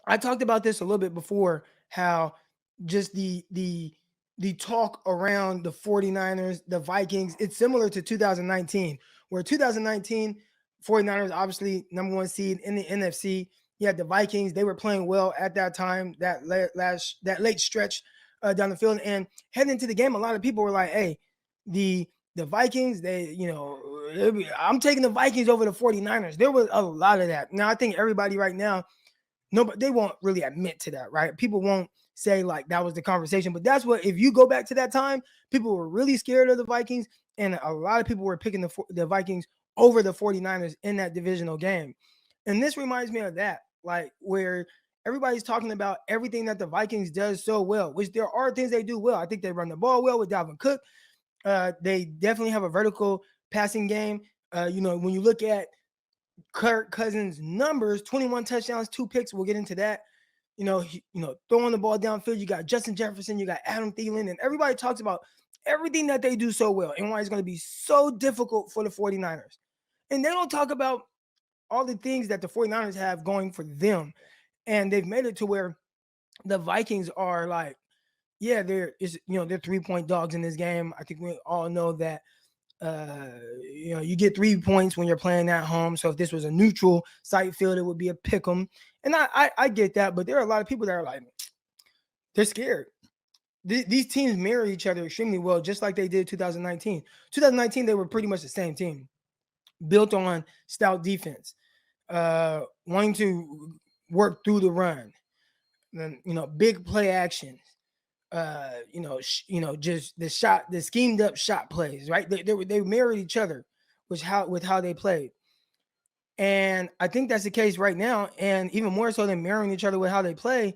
I talked about this a little bit before, how just the talk around the 49ers, the Vikings, it's similar to 2019, where 2019 49ers obviously number one seed in the NFC. You had the Vikings, they were playing well at that time, that late stretch down the field. And heading into the game, a lot of people were like, hey, the the Vikings, I'm taking the Vikings over the 49ers. There was a lot of that. Now I think everybody right now, no, but they won't really admit to that, right? People won't say like that was the conversation, but that's what, if you go back to that time, people were really scared of the Vikings, and a lot of people were picking the Vikings over the 49ers in that divisional game. And this reminds me of that, like where everybody's talking about everything that the Vikings does so well, which there are things they do well. I think they run the ball well with Dalvin Cook. They definitely have a vertical passing game. When you look at Kirk Cousins' numbers, 21 touchdowns, 2 picks. We'll get into that. Throwing the ball downfield. You got Justin Jefferson, you got Adam Thielen, and everybody talks about everything that they do so well and why it's going to be so difficult for the 49ers. And they don't talk about all the things that the 49ers have going for them. And they've made it to where the Vikings are like, yeah, they're 3-point dogs in this game. I think we all know that you get 3 points when you're playing at home. So if this was a neutral site field, it would be a pick 'em. And I get that, but there are a lot of people that are like, they're scared. These teams mirror each other extremely well, just like they did 2019. 2019, they were pretty much the same team, built on stout defense, wanting to work through the run, then big play action, just the schemed up shot plays, right? They mirrored each other, with how they played. And I think that's the case right now. And even more so than mirroring each other with how they play,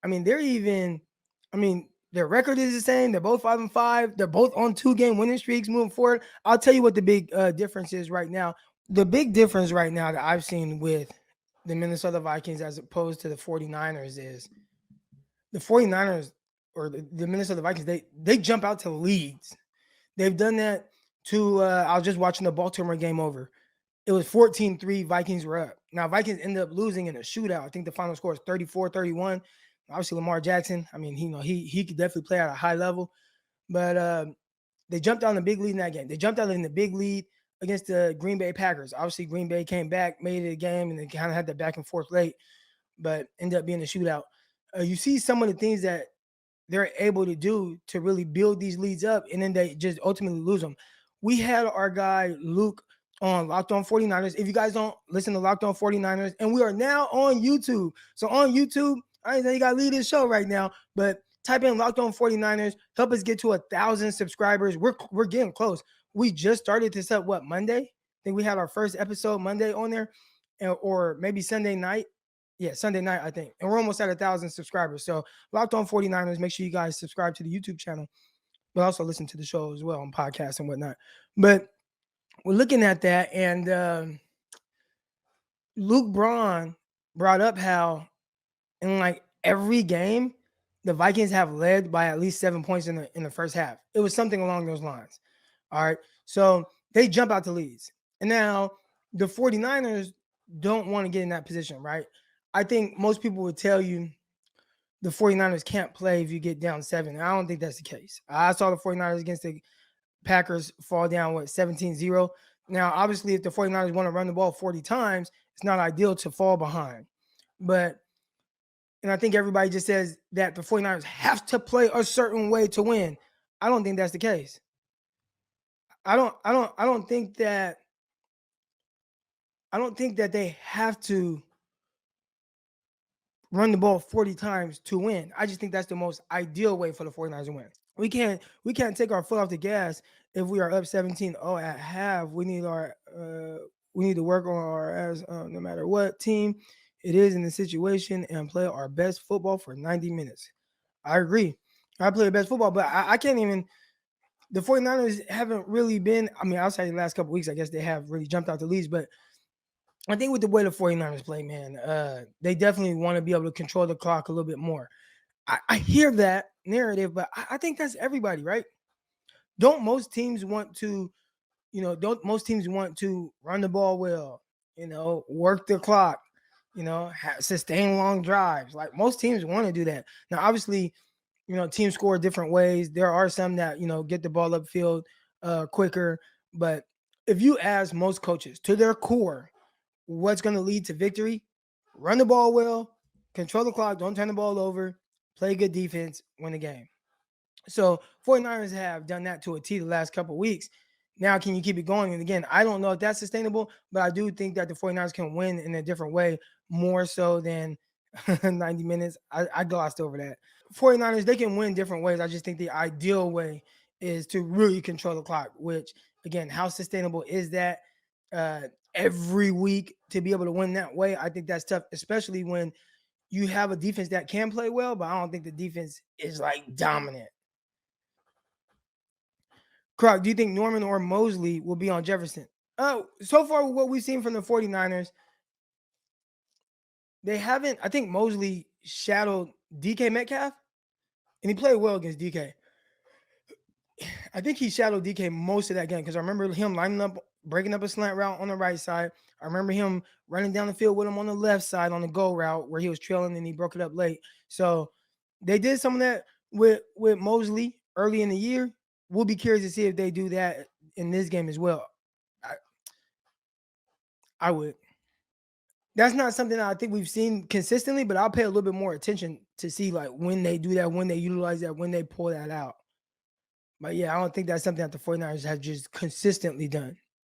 I mean, their record is the same. They're both 5-5. They're both on 2-game winning streaks moving forward. I'll tell you what the big difference is right now. The big difference right now that I've seen with the Minnesota Vikings as opposed to the 49ers is the 49ers, or the Minnesota Vikings, they jump out to leads. They've done that to I was just watching the Baltimore game over. It was 14-3, Vikings were up. Now Vikings ended up losing in a shootout. I think the final score is 34-31. Obviously Lamar Jackson, I mean, he could definitely play at a high level, but they jumped out in the big lead in that game. They jumped out in the big lead against the Green Bay Packers. Obviously Green Bay came back, made it a game, and they kind of had that back and forth late, but ended up being a shootout. You see some of the things that they're able to do to really build these leads up, and then they just ultimately lose them. We had our guy Luke on Locked On 49ers. If you guys don't listen to Locked On 49ers, and we are now on YouTube. So on YouTube, I ain't saying you got to leave this show right now, but type in Locked On 49ers. Help us get to 1,000 subscribers. We're getting close. We just started this up, Monday? I think we had our first episode Monday on there, or maybe Sunday night. Yeah, Sunday night, I think. And we're almost at 1,000 subscribers. So Locked On 49ers, make sure you guys subscribe to the YouTube channel, but also listen to the show as well on podcasts and whatnot. But we're looking at that, and Luke Braun brought up how in like every game, the Vikings have led by at least 7 points in the first half. It was something along those lines. All right. So they jump out to leads. And now the 49ers don't want to get in that position, right? I think most people would tell you the 49ers can't play if you get down 7. I don't think that's the case. I saw the 49ers against the Packers fall down, 17-0. Now, obviously, if the 49ers want to run the ball 40 times, it's not ideal to fall behind. And I think everybody just says that the 49ers have to play a certain way to win. I don't think that's the case. I don't think that they have to run the ball 40 times to win. I just think that's the most ideal way for the 49ers to win. We can't take our foot off the gas if we are up 17-0 at half. We need to work on our ass no matter what team it is in the situation, and play our best football for 90 minutes. I agree. I play the best football, but I can't even. The 49ers haven't really been, I mean, outside the last couple of weeks, I guess they have really jumped out the leads, but I think with the way the 49ers play, man, they definitely want to be able to control the clock a little bit more. I hear that narrative, but I think that's everybody, right? Don't most teams want to run the ball well, work the clock, sustain long drives. Like most teams want to do that. Now, obviously, teams score different ways. There are some that, get the ball upfield quicker. But if you ask most coaches to their core, what's going to lead to victory? Run the ball well, control the clock, don't turn the ball over, play good defense, win the game. So 49ers have done that to a T the last couple of weeks. Now, can you keep it going? And again, I don't know if that's sustainable, but I do think that the 49ers can win in a different way, more so than 90 minutes. I glossed over that. 49ers, they can win different ways. I just think the ideal way is to really control the clock, which, again, how sustainable is that every week to be able to win that way? I think that's tough, especially when you have a defense that can play well, but I don't think the defense is like dominant. Croc, do you think Norman or Mosley will be on Jefferson? Oh, so far, what we've seen from the 49ers, they haven't. I think Mosley shadowed DK Metcalf, and he played well against DK. I think he shadowed DK most of that game because I remember him lining up, breaking up a slant route on the right side. I remember him running down the field with him on the left side on the go route where he was trailing and he broke it up late. So they did some of that with Mosley early in the year. We'll be curious to see if they do that in this game as well. I would. That's not something that I think we've seen consistently, but I'll pay a little bit more attention to see like when they do that, when they utilize that, when they pull that out. But yeah, I don't think that's something that the 49ers have just consistently done.